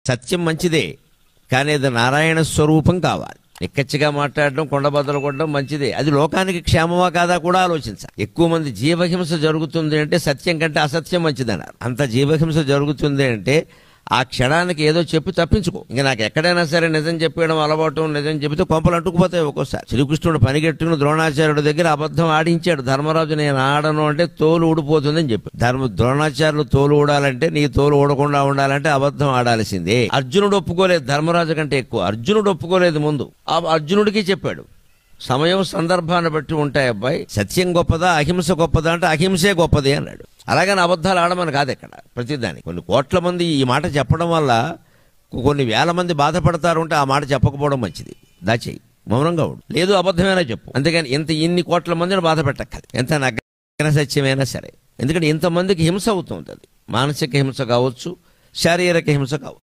సత్యం మంచిదే, కానీ అది నారాయణ స్వరూపం కావాలి. నిక్కచ్చిగా మాట్లాడడం, కొండబద్దలు కొట్టడం మంచిదే, అది లోకానికి క్షేమమా కాదా కూడా ఆలోచించాలి. ఎక్కువ మంది జీవహింస జరుగుతుంది అంటే సత్యం కంటే అసత్యం మంచిదన్నారు. అంత జీవహింస జరుగుతుంది అంటే ఆ క్షణానికి ఏదో చెప్పి తప్పించుకో. ఇంకా నాకు ఎక్కడైనా సరే నిజం చెప్పేయడం అలవాటు, నిజం చెబితే కొంపలు అంటుకుపోతాయి. ఒక్కోసారి శ్రీకృష్ణుడు పనిగట్టుకుని ద్రోణాచార్యుడి దగ్గర అబద్ధం ఆడించాడు. ధర్మరాజు నేను ఆడను అంటే తోలు ఊడిపోతుందని చెప్పి, ద్రోణాచార్యులు తోలు ఊడాలంటే నీ తోలు ఊడకుండా ఉండాలంటే అబద్ధం ఆడాల్సిందే. అర్జునుడు ఒప్పుకోలేదు, ధర్మరాజు కంటే ఎక్కువ అర్జునుడు ఒప్పుకోలేదు. ముందు అర్జునుడికి చెప్పాడు, సమయం సందర్భాన్ని బట్టి ఉంటాయి అబ్బాయి, సత్యం గొప్పదా అహింస గొప్పదా అంటే అహింసే గొప్పది అన్నాడు. అలాగని అబద్ధాలు ఆడమని కాదు. ఇక్కడ ప్రతిదాన్ని కొన్ని కోట్ల మంది ఈ మాట చెప్పడం వల్ల కొన్ని వేల మంది బాధపడతారు ఉంటే ఆ మాట చెప్పకపోవడం మంచిది. దాచేయి, మౌనంగా ఉండు, లేదు అబద్ధమైనా చెప్పు. అంతేగాని ఇన్ని కోట్ల మందిని బాధ పెట్టక్కది, ఎంత నగ్న సత్యమైనా సరే. ఎందుకంటే ఇంతమందికి హింస అవుతుంది. అది మానసిక హింస కావచ్చు, శారీరక హింస కావచ్చు.